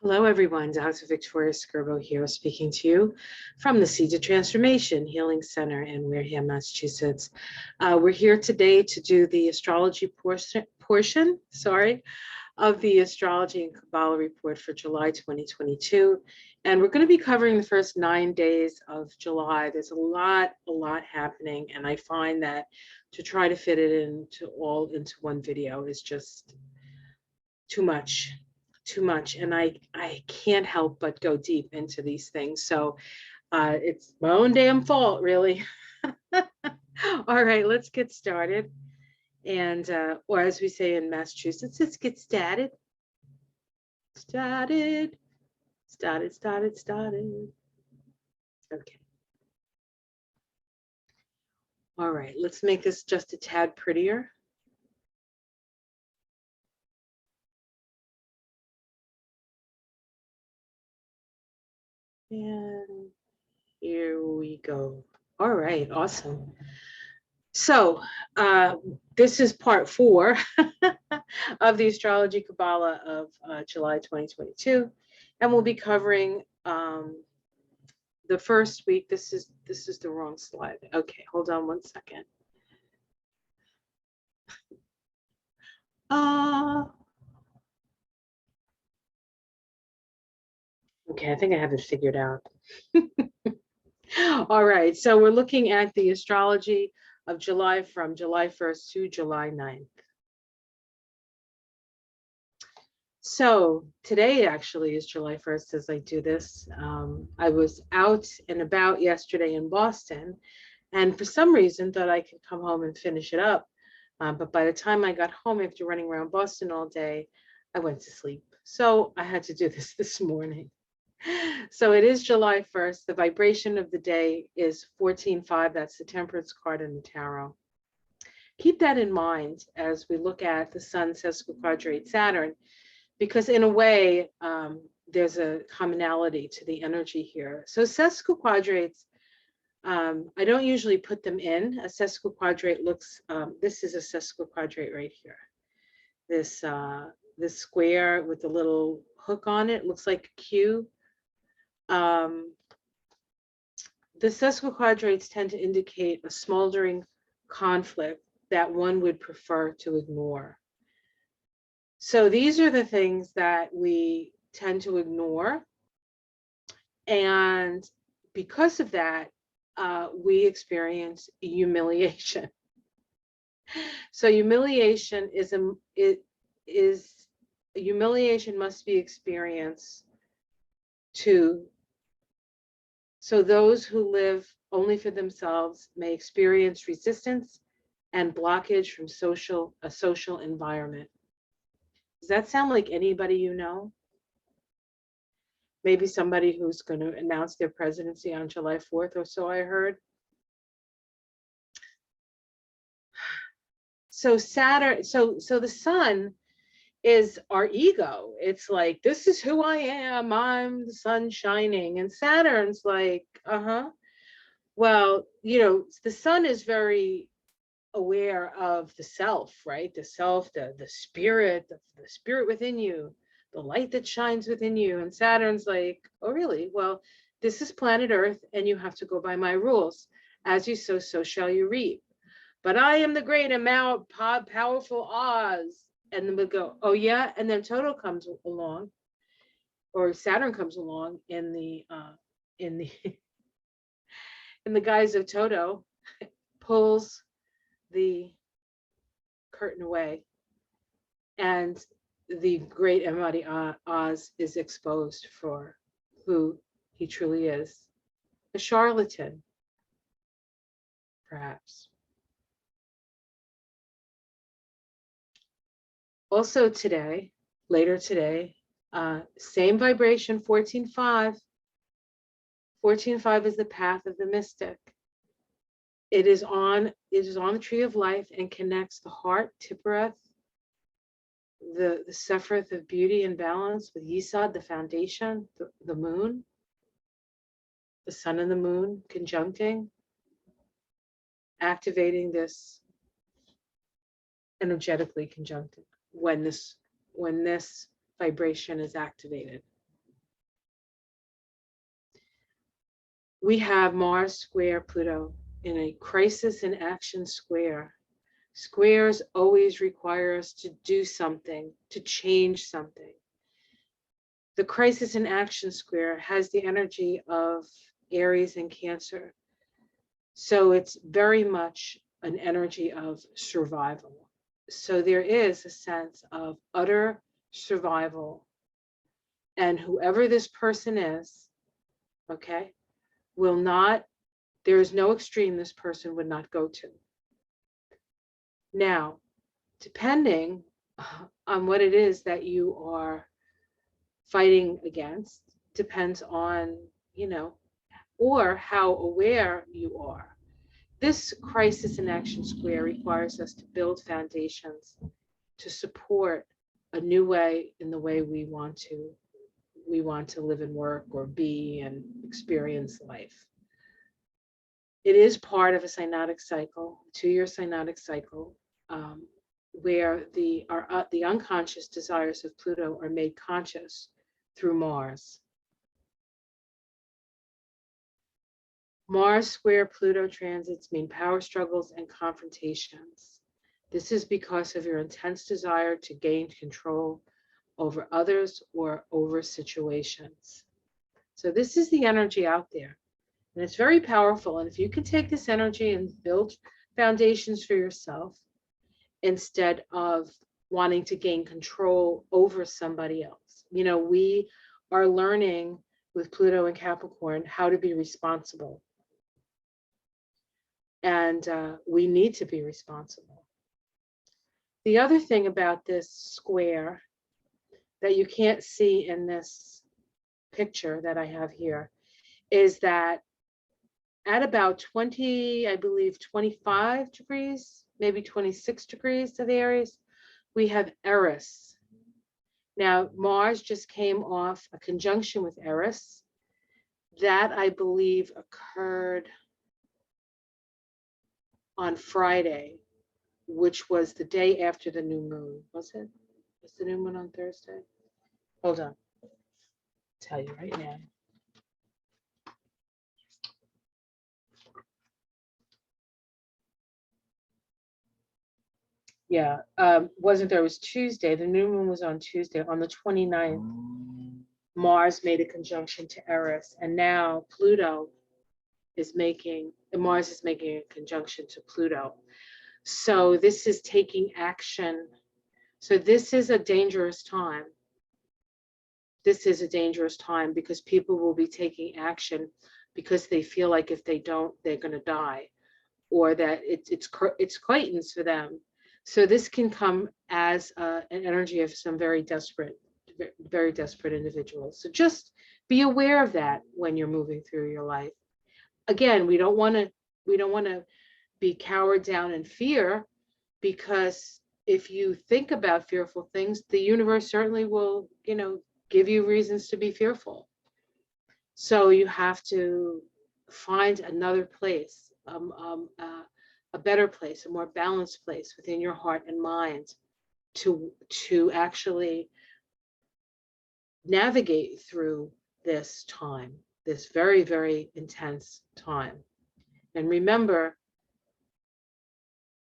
Hello, everyone. Dr. Victoria Skirbo here, speaking to you from the Seeds of Transformation Healing Center in Wareham, Massachusetts. We're here today to do the astrology portion of the Astrology and Kabbalah report for July 2022. And we're going to be covering the first 9 days of July. There's a lot happening. And I find that to try to fit it into one video is just too much. And I can't help but go deep into these things. So it's my own damn fault, really. All right, let's get started. And, or as we say in Massachusetts, let's get started. Started. Okay. All right, let's make this just a tad prettier. And here we go. All right, awesome. So this is part 4 of the Astrology Kabbalah of July 2022, and we'll be covering the first week. This is the wrong slide. Okay, hold on one second. Okay, I think I have it figured out. All right, so we're looking at the astrology of July from July 1st to July 9th. So today actually is July 1st as I do this. I was out and about yesterday in Boston, and for some reason thought I could come home and finish it up. But by the time I got home after running around Boston all day, I went to sleep. So I had to do this morning. So it is July 1st. The vibration of the day is 14-5. That's the Temperance card in the tarot. Keep that in mind as we look at the Sun sesquiquadrate Saturn, because in a way, there's a commonality to the energy here. So sesquiquadrates, I don't usually put them in. A sesquiquadrate looks, this is a sesquiquadrate right here. This square with the little hook on it looks like a Q. The sesquiquadrates tend to indicate a smoldering conflict that one would prefer to ignore. So these are the things that we tend to ignore. And because of that, we experience humiliation. So humiliation humiliation must be experienced so those who live only for themselves may experience resistance and blockage from a social environment. Does that sound like anybody you know? Maybe somebody who's going to announce their presidency on July 4th or so, I heard. So Saturn, so the sun is our ego. It's like, this is who I am. I'm the sun shining. And Saturn's like, well, the sun is very aware of the self, right? The self, the spirit, the spirit within you, the light that shines within you. And Saturn's like, oh, really? Well, this is planet Earth, and you have to go by my rules. As you sow, so shall you reap. But I am the great and powerful Oz. And then we'll go, oh, yeah. And then Toto comes along, or Saturn comes along in the in the guise of Toto, pulls the curtain away, and the great embodied Oz is exposed for who he truly is, a charlatan, perhaps. Also today, later today, same vibration, 14-5. 14-5 is the path of the mystic. It is on the tree of life and connects the heart, Tiphareth, the Sephiroth of beauty and balance, with Yesod, the foundation, the moon, the sun and the moon conjuncting, activating this energetically conjuncted when this vibration is activated. We have Mars square Pluto in a crisis in action square. Squares always require us to do something, to change something. The crisis in action square has the energy of Aries and Cancer. So it's very much an energy of survival. So there is a sense of utter survival. And whoever this person is, okay, will not, there is no extreme this person would not go to. Now, depending on what it is that you are fighting against, depends on, or how aware you are. This crisis in action square requires us to build foundations to support a new way in the way we want to live and work or be and experience life. It is part of a synodic cycle, 2-year synodic cycle, where the unconscious desires of Pluto are made conscious through Mars. Mars square Pluto transits mean power struggles and confrontations. This is because of your intense desire to gain control over others or over situations. So this is the energy out there, and it's very powerful. And if you can take this energy and build foundations for yourself instead of wanting to gain control over somebody else. We are learning with Pluto and Capricorn how to be responsible. And we need to be responsible. The other thing about this square that you can't see in this picture that I have here is that at about 20, I believe 25 degrees, maybe 26 degrees of Aries, we have Eris. Now, Mars just came off a conjunction with Eris. That, I believe, occurred on Friday, which was the day after the new moon. Was it? Was the new moon on Thursday? Hold on. I'll tell you right now. Yeah, wasn't there? It was Tuesday. The new moon was on Tuesday. On the 29th, Mars made a conjunction to Eris, and now Mars is making a conjunction to Pluto. So this is taking action. So this is a dangerous time. This is a dangerous time because people will be taking action because they feel like if they don't, they're going to die, or that it's Clayton's for them. So this can come as an energy of some very desperate individuals. So just be aware of that when you're moving through your life. Again, we don't want to be cowered down in fear, because if you think about fearful things, the universe certainly will, give you reasons to be fearful. So you have to find another place, a better place, a more balanced place within your heart and mind to actually navigate through this time, this very, very intense time. And remember,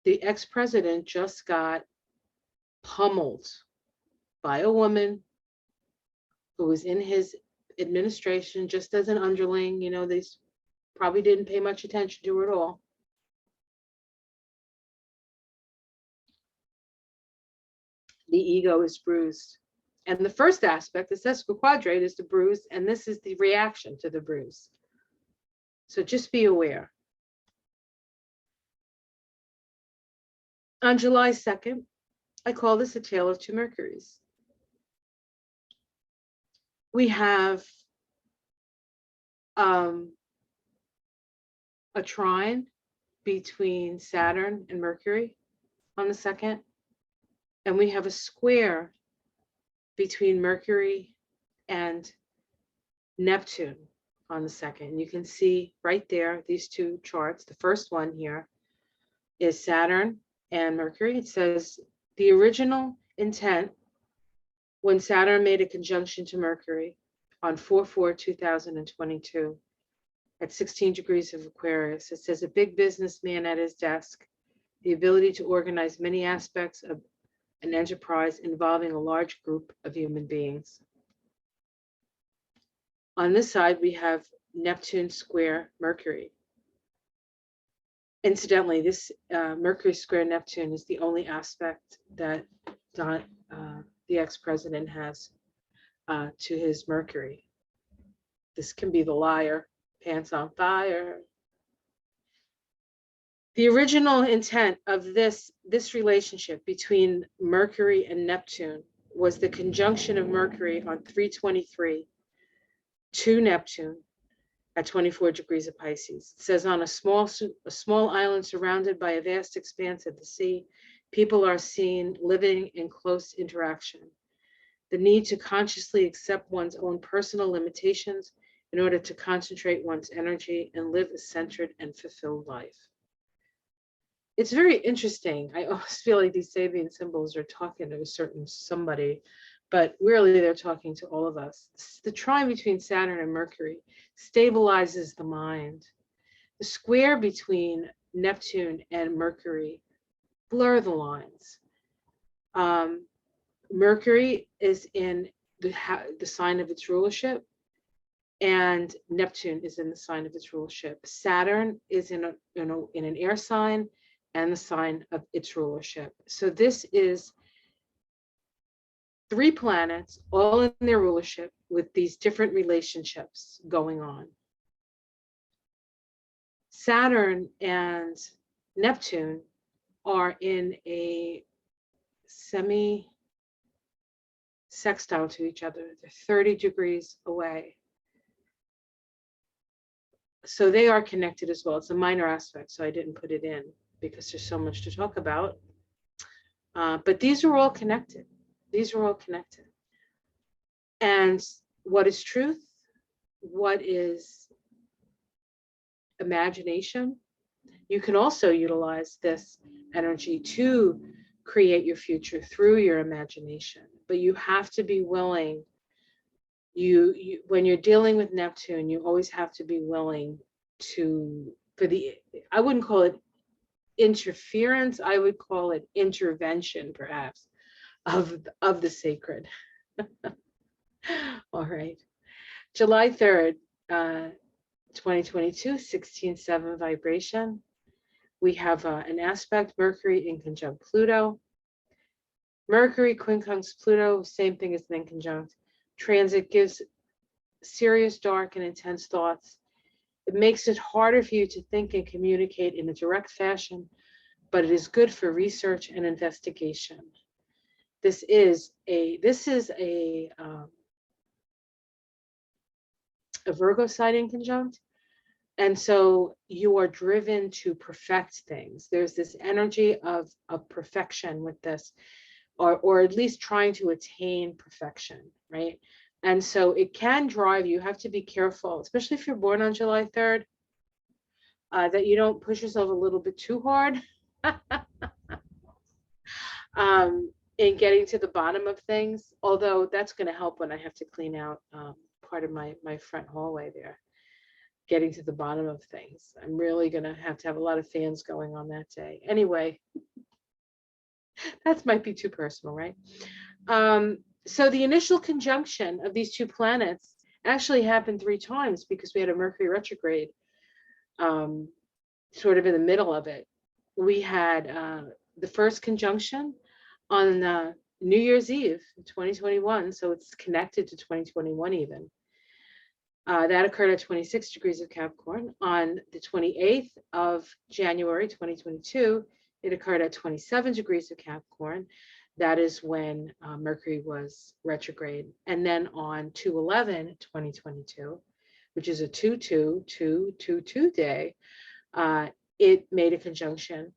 the ex-president just got pummeled by a woman who was in his administration just as an underling. They probably didn't pay much attention to her at all. The ego is bruised. And the first aspect, the sesquiquadrate, is the bruise, and this is the reaction to the bruise. So just be aware. On July 2nd, I call this a tale of two Mercuries. We have a trine between Saturn and Mercury on the 2nd, and we have a square between Mercury and Neptune on the 2nd. You can see right there, these two charts. The first one here is Saturn and Mercury. It says the original intent when Saturn made a conjunction to Mercury on 4/4/2022 at 16 degrees of Aquarius. It says a big businessman at his desk, the ability to organize many aspects of an enterprise involving a large group of human beings. On this side, we have Neptune square Mercury. Incidentally, this Mercury square Neptune is the only aspect that the ex-president has to his Mercury. This can be the liar, pants on fire. The original intent of this relationship between Mercury and Neptune was the conjunction of Mercury on 323 to Neptune at 24 degrees of Pisces. It says on a small island surrounded by a vast expanse of the sea, people are seen living in close interaction. The need to consciously accept one's own personal limitations in order to concentrate one's energy and live a centered and fulfilled life. It's very interesting. I always feel like these Sabian symbols are talking to a certain somebody, but really they're talking to all of us. The trine between Saturn and Mercury stabilizes the mind. The square between Neptune and Mercury blur the lines. Mercury is in the sign of its rulership, and Neptune is in the sign of its rulership. Saturn is in an air sign and the sign of its rulership. So this is 3 planets, all in their rulership, with these different relationships going on. Saturn and Neptune are in a sextile to each other. They're 30 degrees away. So they are connected as well. It's a minor aspect, so I didn't put it in because there's so much to talk about. But these are all connected. These are all connected. And what is truth? What is imagination? You can also utilize this energy to create your future through your imagination, but you have to be willing. When you're dealing with Neptune, you always have to be willing I wouldn't call it interference, I would call it intervention, perhaps, of the sacred. All right. July 3rd, 2022, 16.7 vibration. We have an aspect, Mercury in conjunct Pluto. Mercury quincunx Pluto, same thing as an inconjunct. Transit gives serious, dark, and intense thoughts. It makes it harder for you to think and communicate in a direct fashion, but it is good for research and investigation. This is a Virgo side inconjunct, and so you are driven to perfect things. There's this energy of perfection with this, or at least trying to attain perfection, right? And so it can drive you. You have to be careful, especially if you're born on July 3rd, that you don't push yourself a little bit too hard in getting to the bottom of things. Although that's going to help when I have to clean out part of my front hallway there, getting to the bottom of things. I'm really going to have a lot of fans going on that day. Anyway, that might be too personal, right? So the initial conjunction of these 2 planets actually happened 3 times because we had a Mercury retrograde sort of in the middle of it. We had the first conjunction on New Year's Eve, 2021, so it's connected to 2021 even. That occurred at 26 degrees of Capricorn. On the 28th of January, 2022, it occurred at 27 degrees of Capricorn. That is when Mercury was retrograde. And then on 2/11/2022, which is a 2/2/2/2/2 day, it made a conjunction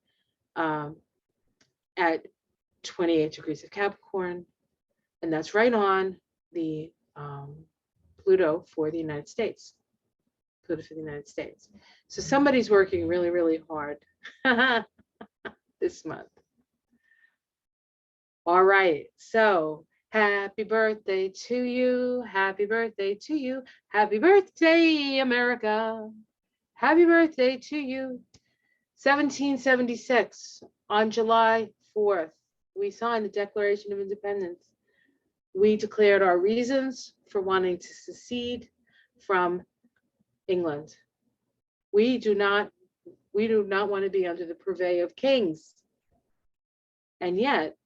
at 28 degrees of Capricorn, and that's right on the Pluto for the United States. Pluto for the United States. So somebody's working really, really hard this month. All right, so happy birthday to you. Happy birthday to you. Happy birthday, America. Happy birthday to you. 1776, on July 4th, we signed the Declaration of Independence. We declared our reasons for wanting to secede from England. We do not want to be under the purvey of kings. And yet,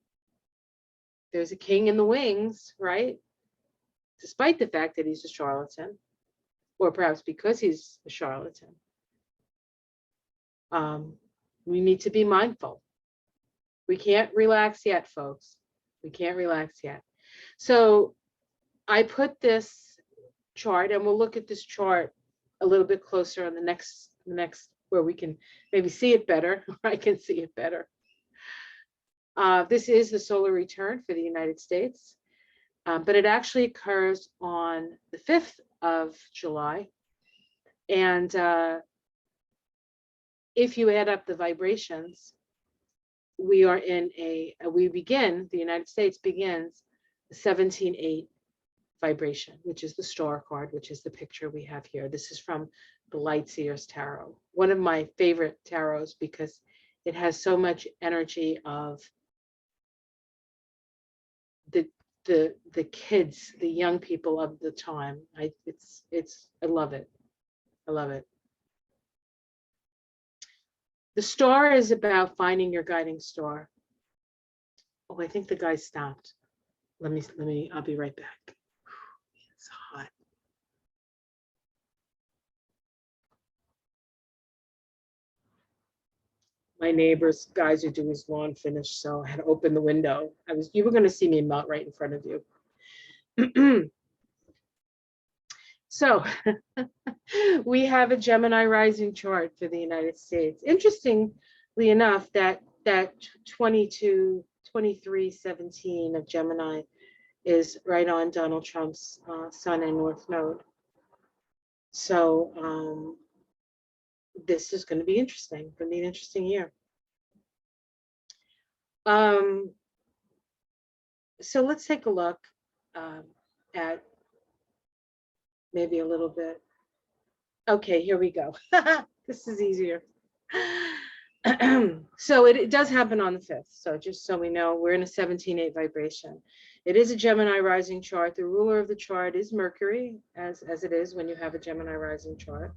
there's a king in the wings, right? Despite the fact that he's a charlatan, or perhaps because he's a charlatan. We need to be mindful. We can't relax yet, folks. We can't relax yet. So I put this chart, and we'll look at this chart a little bit closer on the next where we can maybe see it better, or I can see it better. This is the solar return for the United States, but it actually occurs on the 5th of July. And if you add up the vibrations, we are in the United States begins the 17-8 vibration, which is the star card, which is the picture we have here. This is from the Lightseers Tarot, one of my favorite tarots because it has so much energy of the kids, the young people of the time. I love it. I love it. The star is about finding your guiding star. Oh, I think the guy stopped. Let me, I'll be right back. It's hot. My neighbor's guys who do his lawn finished, so I had to open the window. You were going to see me melt right in front of you. So we have a Gemini rising chart for the United States. Interestingly enough, that 2317 of Gemini is right on Donald Trump's Sun and North Node. So this is going to be interesting. Going to be an interesting year. So let's take a look at maybe a little bit. Okay, here we go. This is easier. So it does happen on the 5th. So just so we know, we're in a 17-8 vibration. It is a Gemini rising chart. The ruler of the chart is Mercury, as it is when you have a Gemini rising chart.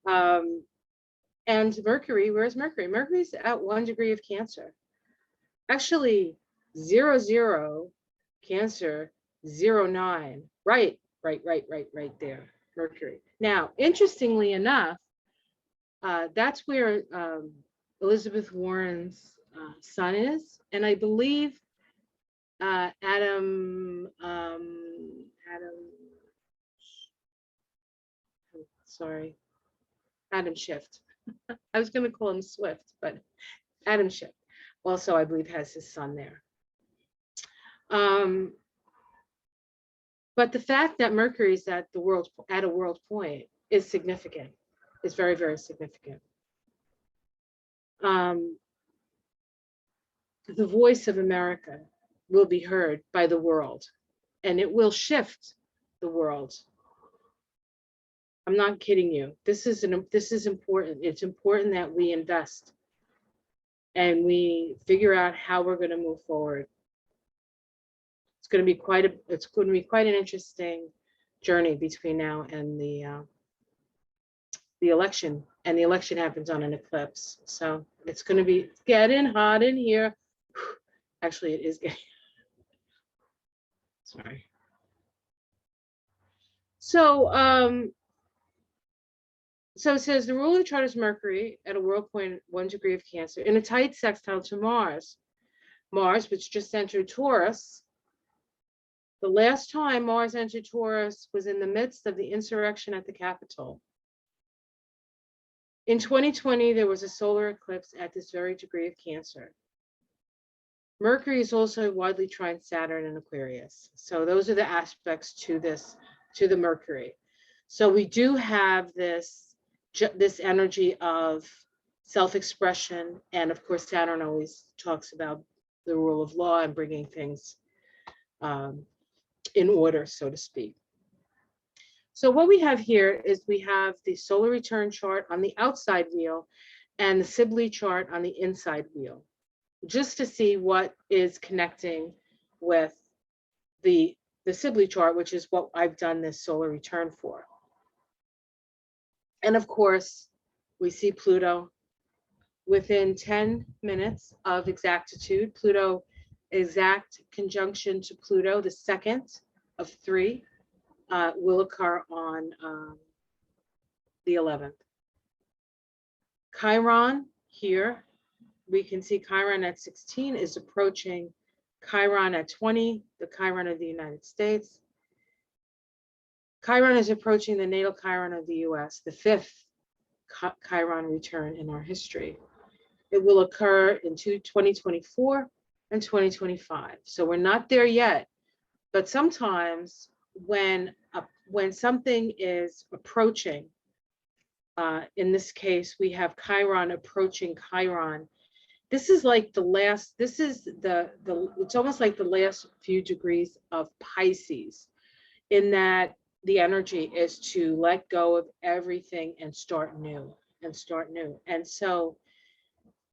And Mercury, where's Mercury? Mercury's at 1 degree of Cancer. Actually, 00 Cancer, 09. Right there, Mercury. Now, interestingly enough, that's where Elizabeth Warren's sun is, and I believe Adam Schiff. I was going to call him Swift, but Adam Schiff also, I believe, has his sun there. But the fact that Mercury is at a world point is significant. It's very, very significant. The voice of America will be heard by the world, and it will shift the world. I'm not kidding you. This is important. It's important that we invest and we figure out how we're going to move forward. It's going to be quite an interesting journey between now and the election. And the election happens on an eclipse, so it's going to be getting hot in here. Actually, it is getting. Sorry. So so it says the ruler of the chart is Mercury at a world point 1 degree of Cancer in a tight sextile to Mars. Mars, which just entered Taurus. The last time Mars entered Taurus was in the midst of the insurrection at the Capitol. In 2020, there was a solar eclipse at this very degree of Cancer. Mercury is also widely trine Saturn and Aquarius. So those are the aspects to the Mercury. So we do have this energy of self-expression. And of course, Saturn always talks about the rule of law and bringing things in order, so to speak. So what we have here is we have the solar return chart on the outside wheel and the Sibley chart on the inside wheel, just to see what is connecting with the Sibley chart, which is what I've done this solar return for. And of course, we see Pluto within 10 minutes of exactitude. Pluto, exact conjunction to Pluto, the second of 3, will occur on the 11th. Chiron here, we can see Chiron at 16 is approaching Chiron at 20, the Chiron of the United States. Chiron is approaching the natal Chiron of the US, the 5th Chiron return in our history. It will occur in 2024 and 2025. So we're not there yet, but sometimes when something is approaching, in this case, we have Chiron approaching Chiron. This is like the last, this is it's almost like the last few degrees of Pisces, in that the energy is to let go of everything and start new and start new. And so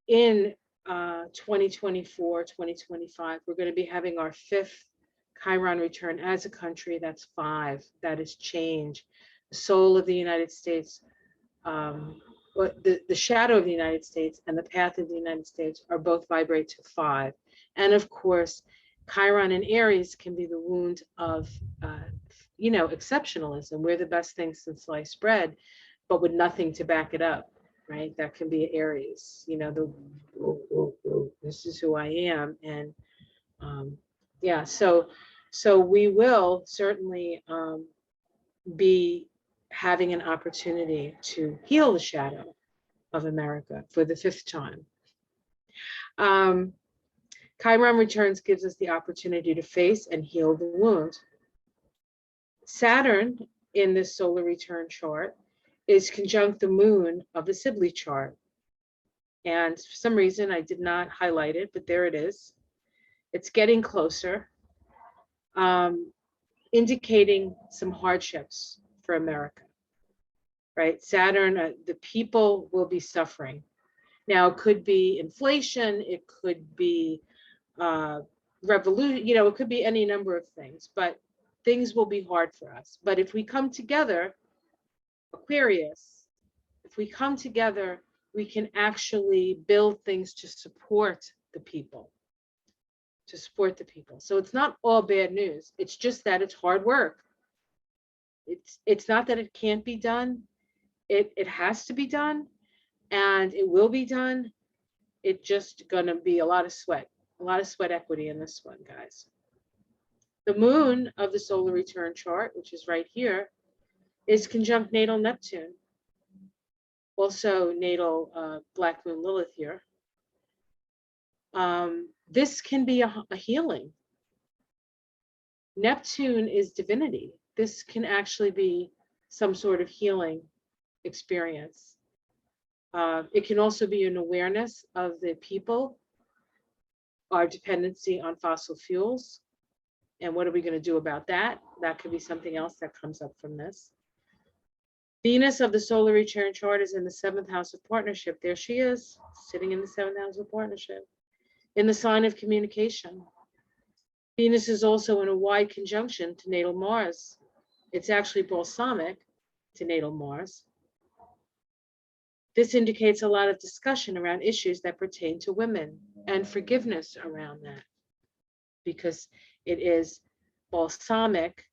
in 2024, 2025, we're going to be having our 5th Chiron return as a country. That's 5. That is change. The soul of the United States, the shadow of the United States and the path of the United States are both vibrate to 5. And of course, Chiron and Aries can be the wound of, exceptionalism. We're the best thing since sliced bread, but with nothing to back it up, right? That can be Aries, this is who I am. And yeah, so we will certainly be having an opportunity to heal the shadow of America for the 5th time. Chiron returns gives us the opportunity to face and heal the wound. Saturn in this solar return chart is conjunct the moon of the Sibley chart. And for some reason, I did not highlight it, but there it is. It's getting closer, indicating some hardships for America, right? Saturn, the people will be suffering. Now, it could be inflation, it could be revolution, it could be any number of things, but things will be hard for us. But if we come together, Aquarius, if we come together, we can actually build things to support the people, So it's not all bad news. It's just that it's hard work. It's not that it can't be done. It has to be done, and it will be done. It's just gonna be a lot of sweat equity in this one, guys. The moon of the solar return chart, which is right here, is conjunct natal Neptune. Also natal Black Moon Lilith here. This can be a healing. Neptune is divinity. This can actually be some sort of healing experience. It can also be an awareness of the people, our dependency on fossil fuels, and what are we going to do about that? That could be something else that comes up from this. Venus of the solar return chart is in the 7th house of partnership. There she is, sitting in the 7th house of partnership, in the sign of communication. Venus is also in a wide conjunction to natal Mars. It's actually balsamic to natal Mars. This indicates a lot of discussion around issues that pertain to women and forgiveness around that, because it is balsamic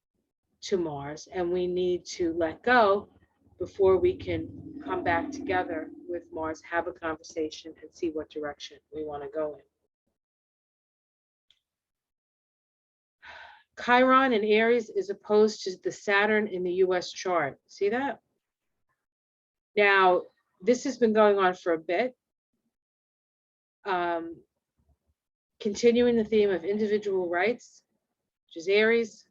to Mars, and we need to let go before we can come back together with Mars, have a conversation, and see what direction we want to go in. Chiron in Aries is opposed to the Saturn in the US chart. See that? Now, this has been going on for a bit. Continuing the theme of individual rights, which is Aries,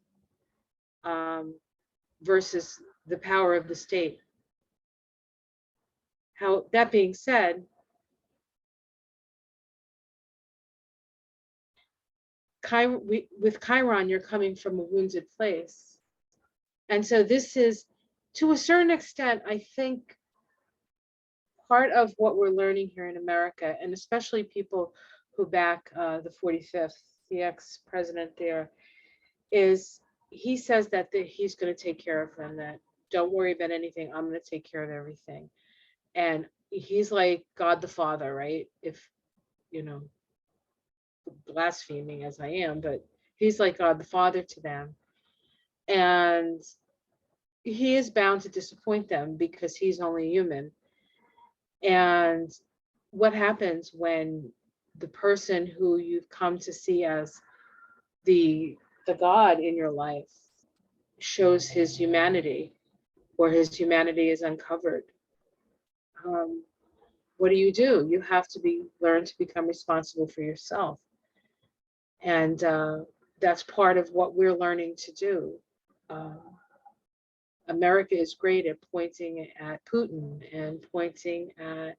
versus the power of the state. That being said, with Chiron, you're coming from a wounded place. And so this is to a certain extent, I think part of what we're learning here in America, and especially people who back the 45th, the ex-president there, is he says that he's going to take care of them, that don't worry about anything, I'm going to take care of everything. And he's like God the Father, right? If, you know, blaspheming as I am, but he's like God the Father to them. And he is bound to disappoint them because he's only human. And what happens when the person who you've come to see as the God in your life shows his humanity, or his humanity is uncovered? What do? You have to learn to become responsible for yourself. And that's part of what we're learning to do. America is great at pointing at Putin and pointing at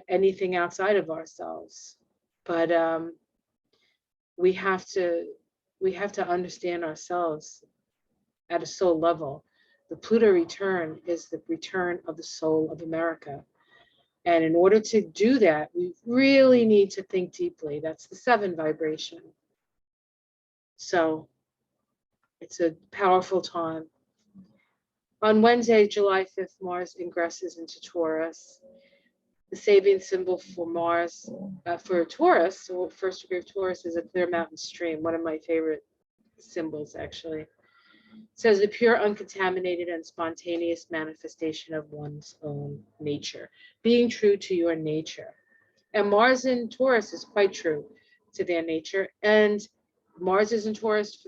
anything outside of ourselves, but we have to understand ourselves at a soul level. The Pluto return is the return of the soul of America. And in order to do that, we really need to think deeply. That's the 7 vibration. So it's a powerful time. On Wednesday, July 5th, Mars ingresses into Taurus. The saving symbol for Mars, for Taurus, so first degree of Taurus, is a clear mountain stream, one of my favorite symbols, actually. It says the pure, uncontaminated, and spontaneous manifestation of one's own nature, being true to your nature. And Mars in Taurus is quite true to their nature. And Mars is in Taurus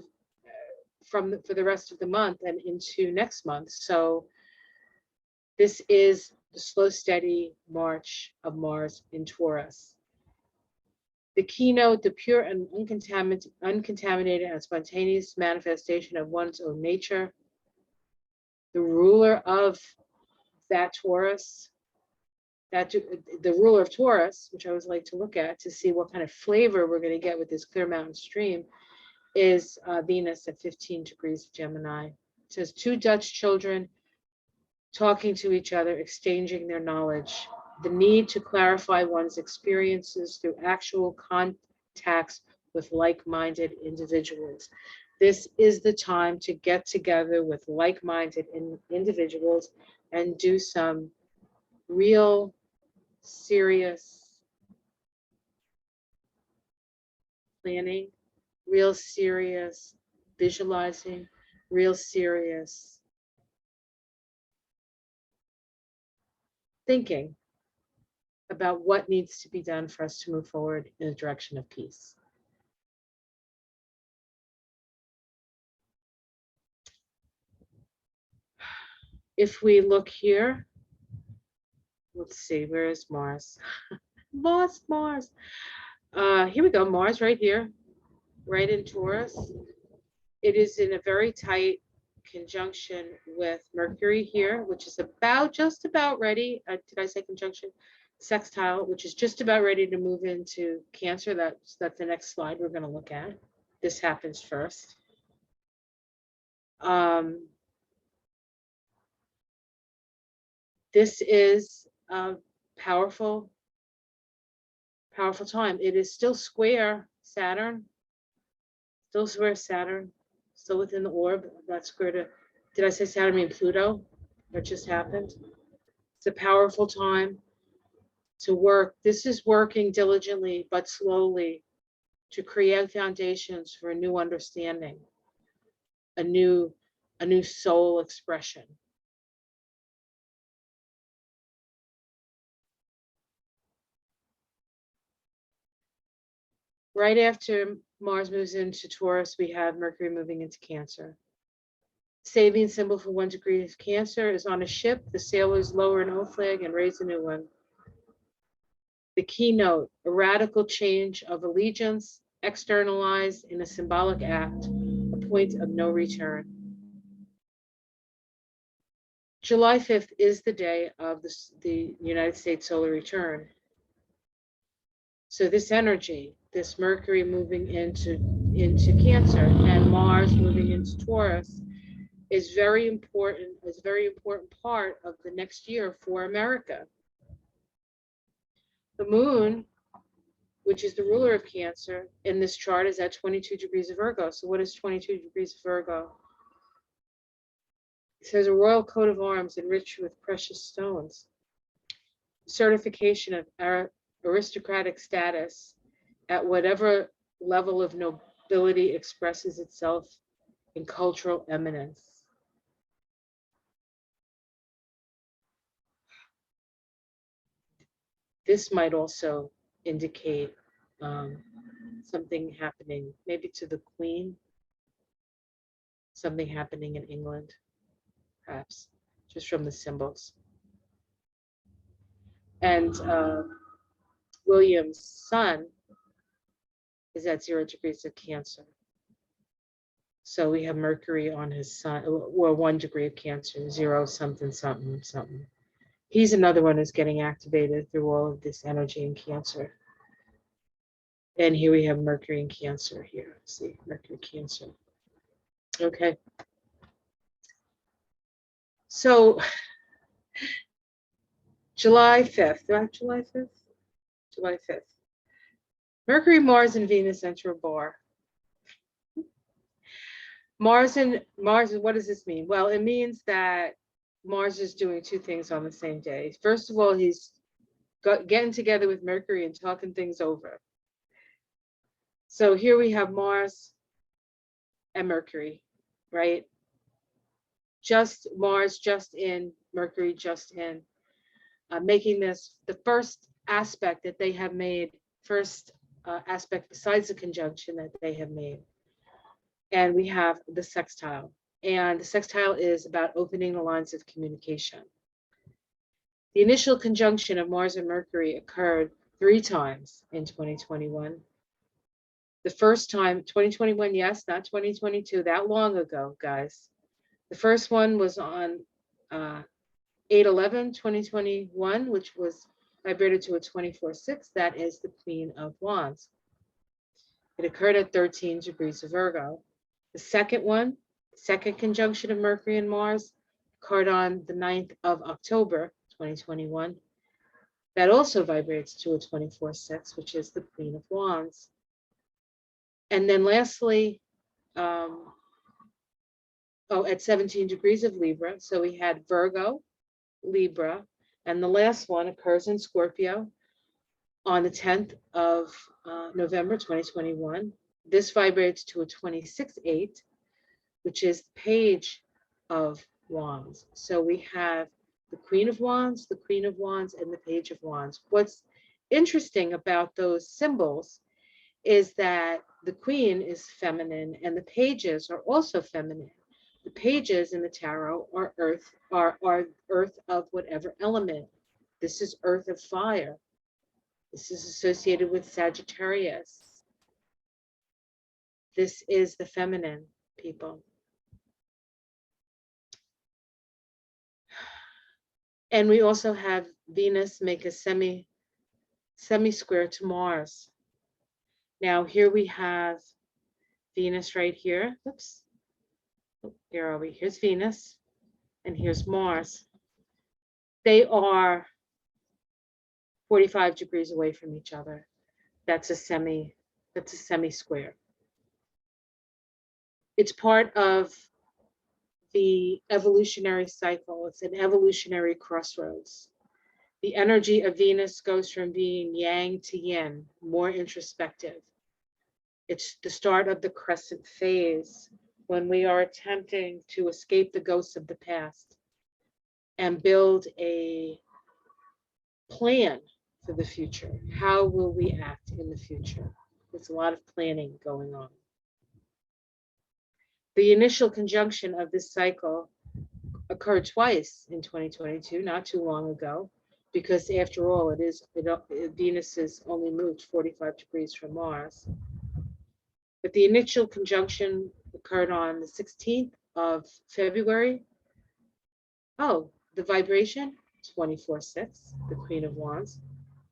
for the rest of the month and into next month. So this is the slow, steady march of Mars in Taurus. The keynote, the pure and uncontaminated and spontaneous manifestation of one's own nature. The ruler of that Taurus, the ruler of Taurus, which I always like to look at to see what kind of flavor we're going to get with this clear mountain stream, is Venus at 15 degrees of Gemini. It says 2 Dutch children talking to each other, exchanging their knowledge. The need to clarify one's experiences through actual contacts with like-minded individuals. This is the time to get together with like-minded individuals and do some real, serious planning, real serious visualizing, real serious thinking about what needs to be done for us to move forward in the direction of peace. If we look here, let's see, where is Mars? Lost Mars. Here we go, Mars right here, right in Taurus. It is in a very tight conjunction with Mercury here, which is just about ready. Did I say conjunction? Sextile, which is just about ready to move into Cancer. That's the next slide we're going to look at. This happens first. This is a powerful time. It is still square Saturn, still within the orb. That's square to, did I say Saturn mean Pluto? That just happened. It's a powerful time to work. This is working diligently but slowly to create foundations for a new understanding, a new soul expression. Right after Mars moves into Taurus, we have Mercury moving into Cancer. Saving symbol for 1 degree of Cancer is on a ship. The sailors lower an old flag and raise a new one. The keynote, a radical change of allegiance, externalized in a symbolic act, a point of no return. July 5th is the day of the United States solar return. So this energy, this Mercury moving into Cancer and Mars moving into Taurus, is very important, is a very important part of the next year for America. The moon, which is the ruler of Cancer, in this chart is at 22 degrees of Virgo. So what is 22 degrees of Virgo? It says a royal coat of arms enriched with precious stones. Certification of aristocratic status at whatever level of nobility expresses itself in cultural eminence. This might also indicate something happening, maybe to the Queen, something happening in England, perhaps, just from the symbols. And William's sun is at 0 degrees of Cancer. So we have Mercury on his sun, or 1 degree of Cancer, 0 something, something, something. He's another one who's getting activated through all of this energy in Cancer. And here we have Mercury in Cancer here. See, Mercury Cancer. Okay. So July 5th, right? July 5th? July 5th. Mercury, Mars, and Venus enter a bar. Mars, what does this mean? Well, it means that Mars is doing two things on the same day. First of all, he's getting together with Mercury and talking things over. So here we have Mars and Mercury, right? Just Mars just in, Mercury just in, making this the first aspect that they have made, first aspect besides the conjunction that they have made. And we have the sextile. And the sextile is about opening the lines of communication. The initial conjunction of Mars and Mercury occurred 3 times in 2021. The first time, 2021, yes, not 2022, that long ago, guys. The first one was on 8/11/2021, which was vibrated to a 24/6. That is the Queen of Wands. It occurred at 13 degrees of Virgo. The second one, second conjunction of Mercury and Mars, occurred on the 9th of October, 2021. That also vibrates to a 24/6, which is the Queen of Wands. And then lastly, at 17 degrees of Libra. So we had Virgo, Libra, and the last one occurs in Scorpio on the 10th of November, 2021. This vibrates to a 26/8, which is the Page of Wands. So we have the Queen of Wands, the Queen of Wands, and the Page of Wands. What's interesting about those symbols is that the Queen is feminine and the pages are also feminine. The pages in the tarot are earth, are earth of whatever element. This is earth of fire. This is associated with Sagittarius. This is the feminine, people. And we also have Venus make a semi-square to Mars. Now here we have Venus right here. Oops. Here are we? Here's Venus, and here's Mars. They are 45 degrees away from each other. That's a semi-square. It's part of the evolutionary cycle. It's an evolutionary crossroads. The energy of Venus goes from being yang to yin, more introspective. It's the start of the crescent phase, when we are attempting to escape the ghosts of the past and build a plan for the future. How will we act in the future? There's a lot of planning going on. The initial conjunction of this cycle occurred twice in 2022, not too long ago, because after all, Venus is only moved 45 degrees from Mars. But the initial conjunction occurred on the 16th of February. Oh, the vibration, 24/6, the Queen of Wands,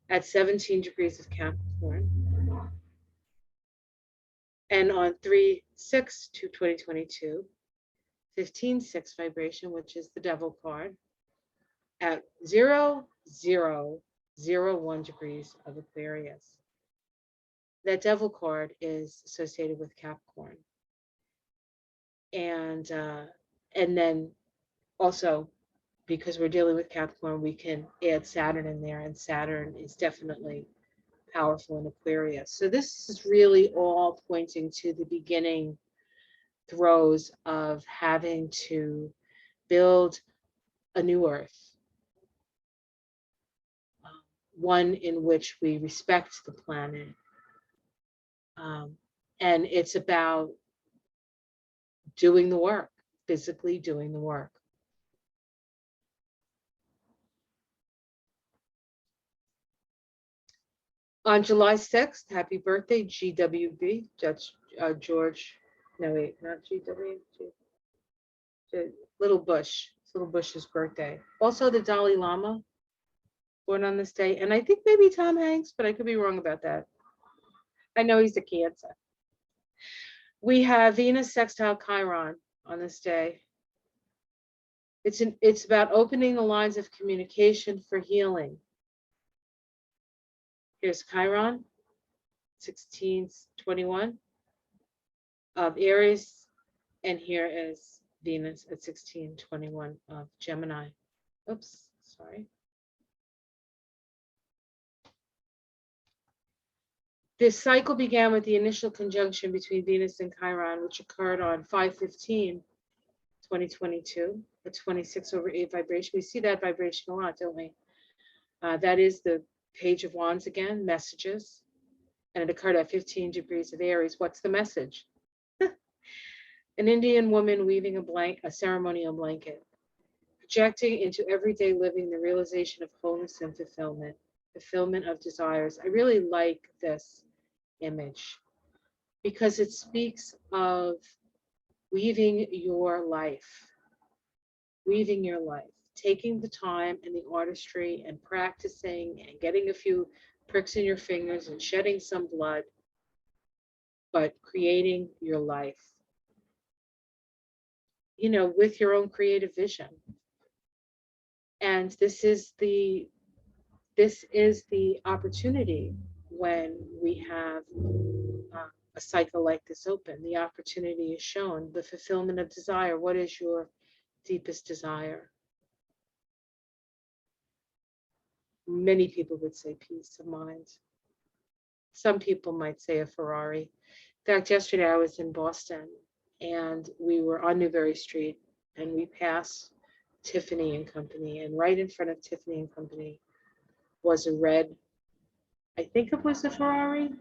at 17 degrees of Capricorn. And on 3/6/2022, 15-6 vibration, which is the devil card, at 0,001 degrees of Aquarius. That devil card is associated with Capricorn. And then also, because we're dealing with Capricorn, we can add Saturn in there, and Saturn is definitely powerful in Aquarius. So this is really all pointing to the beginning throes of having to build a new earth, one in which we respect the planet. And it's about doing the work, physically doing the work. On July 6th, happy birthday, GWB, Judge George, no wait, not GW, Little Bush. It's Little Bush's birthday. Also the Dalai Lama, born on this day. And I think maybe Tom Hanks, but I could be wrong about that. I know he's a Cancer. We have Venus sextile Chiron on this day. It's about opening the lines of communication for healing. Here's Chiron, 1621 of Aries, and here is Venus at 1621 of Gemini. Oops, sorry. This cycle began with the initial conjunction between Venus and Chiron, which occurred on 5/15/2022, a 26/8 vibration. We see that vibration a lot, don't we? That is the Page of Wands again, messages, and it occurred at 15 degrees of Aries. What's the message? An Indian woman weaving a ceremonial blanket, projecting into everyday living the realization of wholeness and fulfillment of desires. I really like this image because it speaks of weaving your life, taking the time and the artistry and practicing and getting a few pricks in your fingers and shedding some blood, but creating your life, you know, with your own creative vision. And this is the opportunity when we have a cycle like this open. The opportunity is shown, the fulfillment of desire. What is your deepest desire? Many people would say peace of mind. Some people might say a Ferrari. In fact, yesterday I was in Boston and we were on Newbury Street and we passed Tiffany and Company, and right in front of Tiffany and Company was a red, I think it was a Ferrari.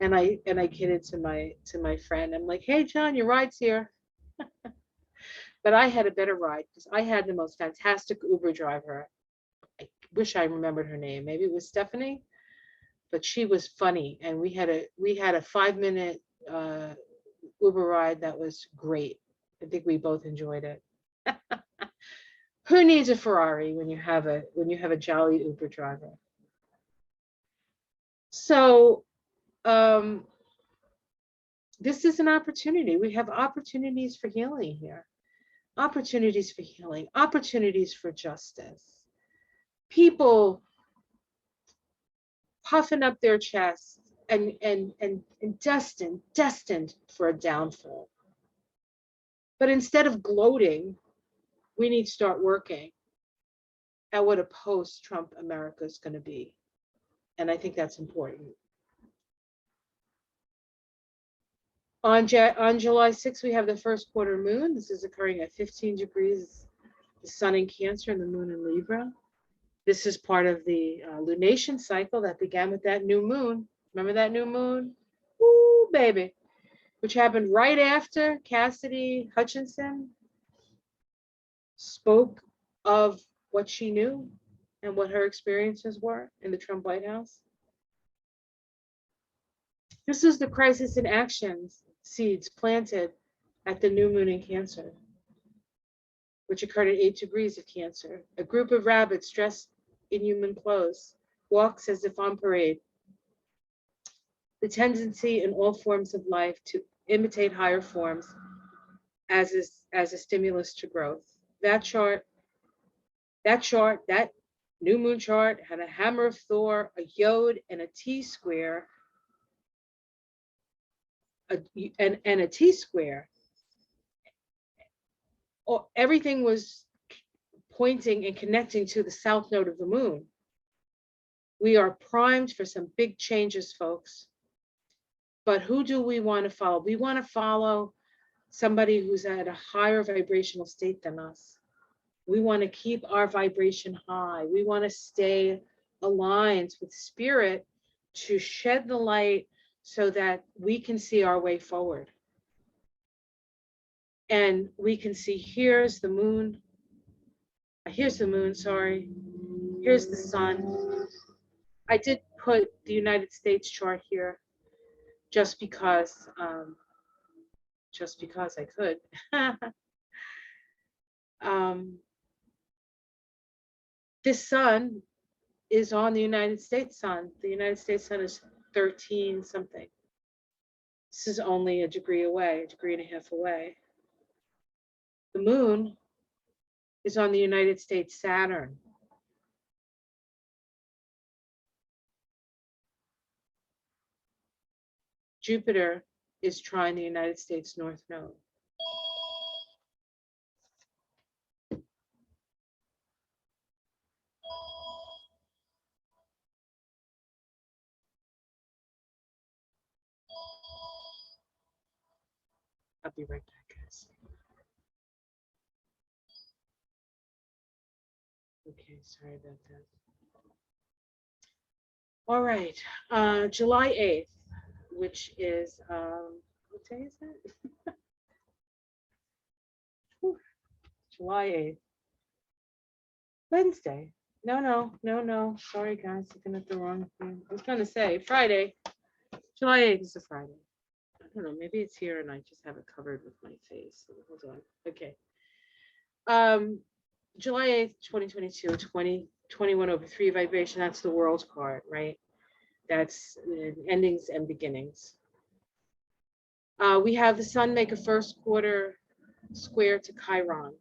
And I kidded to my friend, I'm like, hey John, your ride's here. But I had a better ride because I had the most fantastic Uber driver. I wish I remembered her name. Maybe it was Stephanie, but she was funny, and we had a 5-minute Uber ride that was great. I think we both enjoyed it. Who needs a Ferrari when you have a jolly Uber driver? So this is an opportunity. We have opportunities for healing here. Opportunities for healing, opportunities for justice. People puffing up their chests and destined for a downfall. But instead of gloating, we need to start working at what a post-Trump America is going to be. And I think that's important. On July 6th, we have the first quarter moon. This is occurring at 15 degrees, the sun in Cancer and the moon in Libra. This is part of the lunation cycle that began with that new moon. Remember that new moon? Ooh, baby. Which happened right after Cassidy Hutchinson spoke of what she knew and what her experiences were in the Trump White House. This is the crisis in actions seeds planted at the new moon in Cancer, which occurred at 8 degrees of Cancer. A group of rabbits dressed in human clothes walks as if on parade. The tendency in all forms of life to imitate higher forms as a stimulus to growth. That new moon chart had a hammer of Thor, a yod, and a T-square, and a T-square. Everything was pointing and connecting to the south node of the moon. We are primed for some big changes, folks. But who do we want to follow? We want to follow somebody who's at a higher vibrational state than us. We want to keep our vibration high. We want to stay aligned with spirit to shed the light so that we can see our way forward. And we can see, here's the moon, sorry. Here's the sun. I did put the United States chart here just because I could. This sun is on the United States sun. The United States sun is 13 something. This is only a degree away, a degree and a half away. The moon is on the United States Saturn. Jupiter is trine the United States North Node. I'll be right back, guys. Okay, sorry about that. All right, July 8th, which is, what day is that? July 8th. Wednesday. No. Sorry, guys, looking at the wrong thing. I was going to say Friday. July 8th is a Friday. I don't know, maybe it's here and I just have it covered with my face. Hold on. Okay. July 8th, 2022, 2021/3 vibration. That's the world card, right? That's endings and beginnings. We have the sun make a first quarter square to Chiron.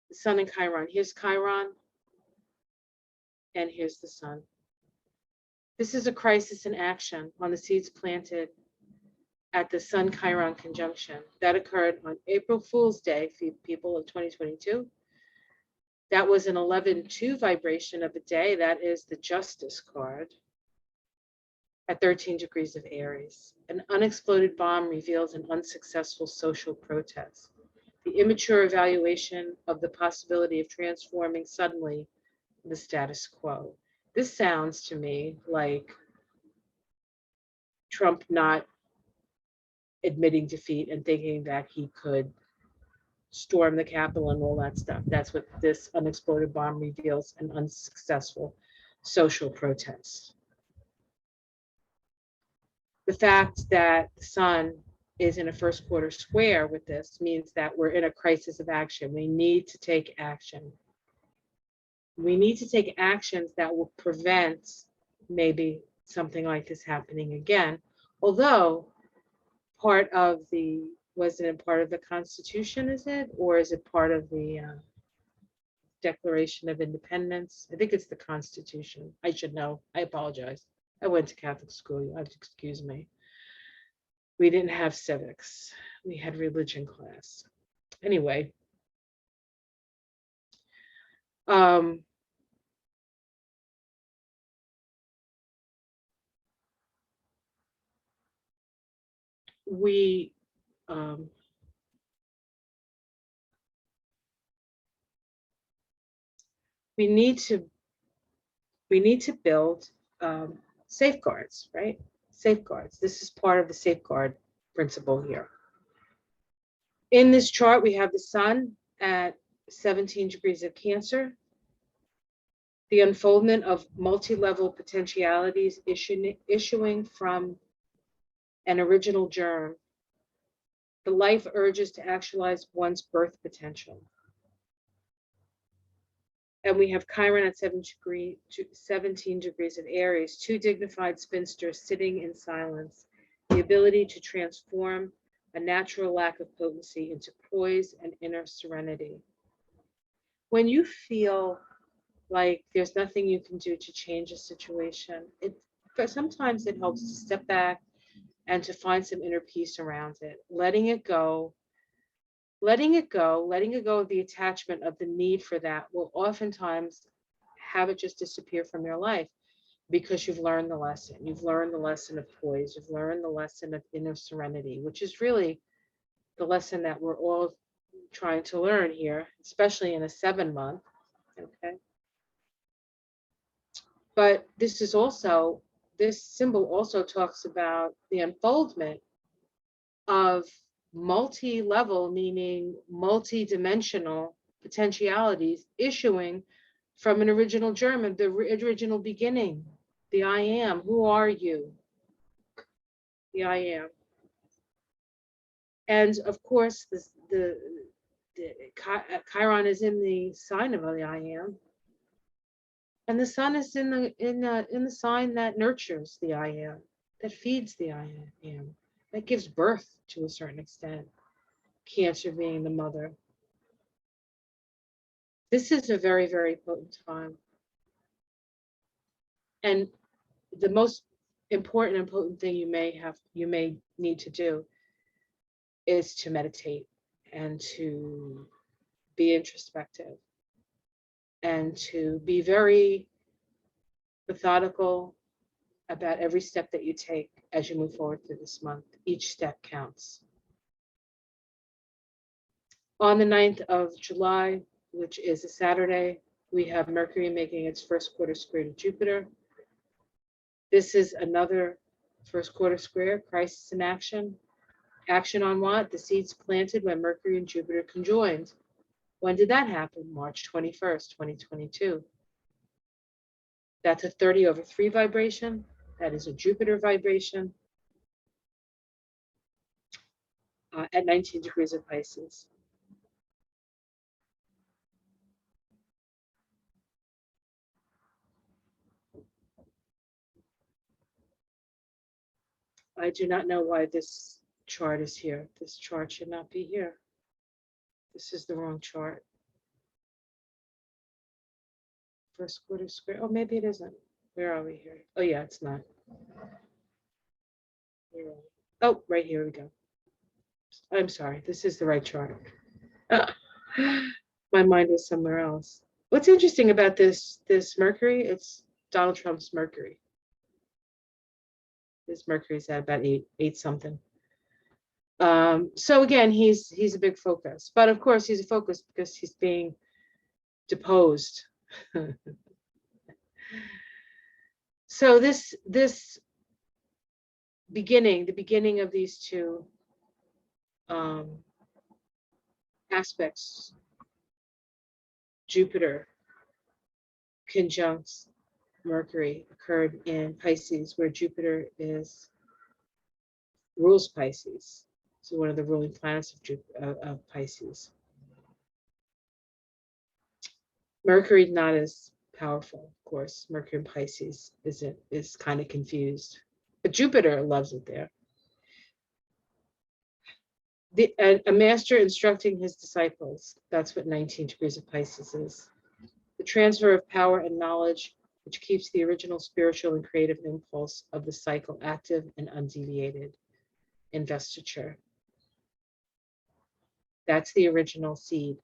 The sun and Chiron. Here's Chiron, and here's the sun. This is a crisis in action on the seeds planted at the Sun Chiron conjunction. That occurred on April Fool's Day for people of 2022. That was an 11-2 vibration of a day. That is the Justice card at 13 degrees of Aries. An unexploded bomb reveals an unsuccessful social protest. The immature evaluation of the possibility of transforming suddenly the status quo. This sounds to me like Trump not admitting defeat and thinking that he could storm the Capitol and all that stuff. That's what this unexploded bomb reveals, an unsuccessful social protest. The fact that the sun is in a first quarter square with this means that we're in a crisis of action. We need to take action. We need to take actions that will prevent maybe something like this happening again. Although part of the, wasn't it part of the Constitution, is it? Or is it part of the Declaration of Independence? I think it's the Constitution. I should know. I apologize. I went to Catholic school. You have to excuse me. We didn't have civics. We had religion class. Anyway. We need to build safeguards, right? Safeguards. This is part of the safeguard principle here. In this chart, we have the sun at 17 degrees of Cancer. The unfoldment of multi-level potentialities issuing from an original germ. The life urges to actualize one's birth potential. And we have Chiron at 17 degrees of Aries, two dignified spinsters sitting in silence, the ability to transform a natural lack of potency, into poise and inner serenity. When you feel like there's nothing you can do to change a situation, but sometimes it helps to step back and to find some inner peace around it, letting it go, letting it go of the attachment of the need for that will oftentimes have it just disappear from your life because you've learned the lesson. You've learned the lesson of poise. You've learned the lesson of inner serenity, which is really the lesson that we're all trying to learn here, especially in a 7-month. Okay. But this symbol also talks about the unfoldment of multi-level, meaning multi-dimensional potentialities issuing from an original germ, the original beginning, the I am. Who are you? The I am. And of course, the Chiron is in the sign of the I am, and the sun is in the sign that nurtures the I am, that feeds the I am, that gives birth to a certain extent. Cancer being the mother. This is a very, very potent time. And the most important and potent thing you may need to do is to meditate and to be introspective and to be very methodical about every step that you take as you move forward through this month. Each step counts. On the 9th of July, which is a Saturday, we have Mercury making its first quarter square to Jupiter. This is another first quarter square, crisis in action. Action on what? The seeds planted when Mercury and Jupiter conjoined. When did that happen? March 21st, 2022. That's a 30/3 vibration. That is a Jupiter vibration at 19 degrees of Pisces. I do not know why this chart is here. This chart should not be here. This is the wrong chart. First quarter square. Oh, maybe it isn't. Where are we here? Oh, yeah, it's not. Oh, right here we go. I'm sorry. This is the right chart. My mind was somewhere else. What's interesting about this Mercury? It's Donald Trump's Mercury. His Mercury's at about eight something. So again, he's a big focus, but of course he's a focus because he's being deposed. So this the beginning of these two aspects, Jupiter conjuncts Mercury, occurred in Pisces, where Jupiter rules Pisces. So one of the ruling planets of Pisces. Mercury not as powerful, of course. Mercury in Pisces is kind of confused, but Jupiter loves it there. A master instructing his disciples. That's what 19 degrees of Pisces is. The transfer of power and knowledge, which keeps the original spiritual and creative impulse of the cycle active and undeviated. Investiture. That's the original seed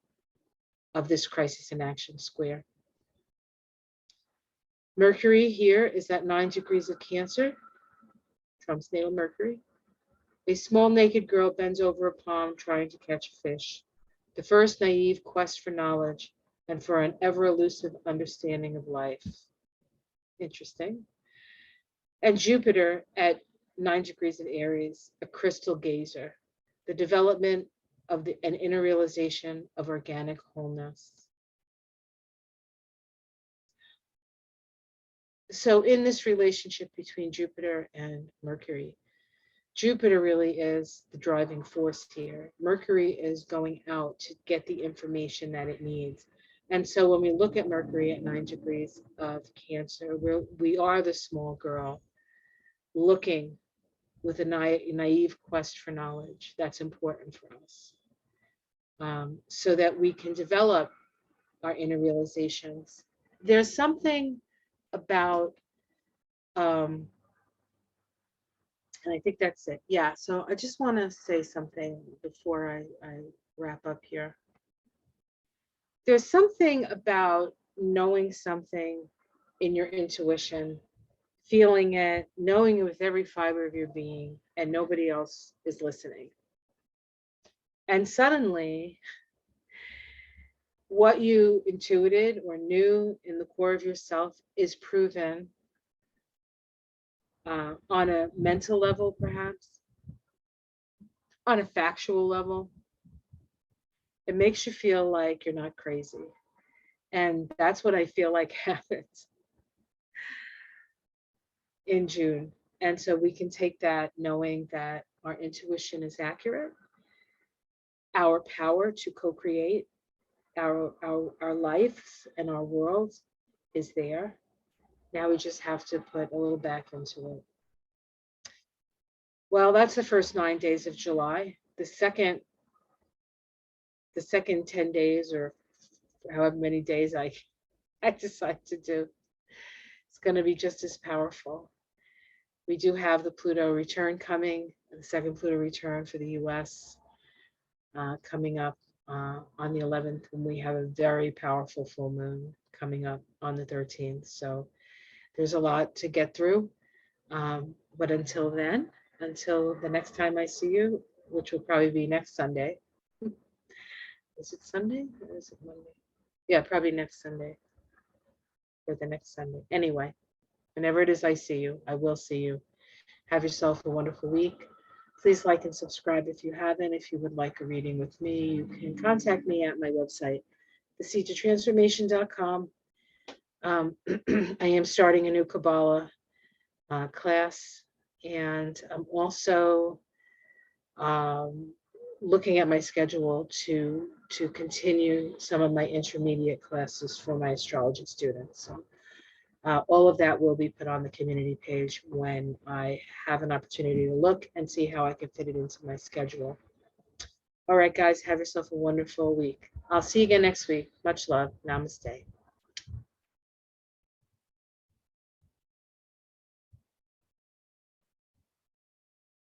of this crisis in action square. Mercury here is at 9 degrees of Cancer, Trump's natal Mercury. A small naked girl bends over a pond trying to catch a fish. The first naive quest for knowledge and for an ever elusive understanding of life. Interesting. And Jupiter at 9 degrees of Aries, a crystal gazer, the development of an inner realization of organic wholeness. So in this relationship between Jupiter and Mercury, Jupiter really is the driving force here. Mercury is going out to get the information that it needs. And so when we look at Mercury at 9 degrees of Cancer, we are the small girl looking with a naive quest for knowledge. That's important for us, so that we can develop our inner realizations. There's something about, and I think that's it. Yeah, so I just want to say something before I wrap up here. There's something about knowing something in your intuition, feeling it, knowing it with every fiber of your being, and nobody else is listening. And suddenly, what you intuited or knew in the core of yourself is proven on a mental level, perhaps, on a factual level. It makes you feel like you're not crazy. And that's what I feel like happens in June. And so we can take that knowing that our intuition is accurate, our power to co-create our lives and our world is there. Now we just have to put a little back into it. Well, that's the first 9 days of July. The second 10 days, or however many days I decide to do, it's going to be just as powerful. We do have the Pluto return coming, the second Pluto return for the US coming up on the 11th, and we have a very powerful full moon coming up on the 13th. So there's a lot to get through. But until then, until the next time I see you, which will probably be next Sunday. Is it Sunday or is it Monday? Yeah, probably next Sunday or the next Sunday. Anyway, whenever it is I see you, I will see you. Have yourself a wonderful week. Please like and subscribe if you haven't. If you would like a reading with me, you can contact me at my website, theseedtotransformation.com. I am starting a new Kabbalah class, and I'm also looking at my schedule to continue some of my intermediate classes for my astrology students. So all of that will be put on the community page when I have an opportunity to look and see how I can fit it into my schedule. All right, guys, have yourself a wonderful week. I'll see you again next week. Much love. Namaste.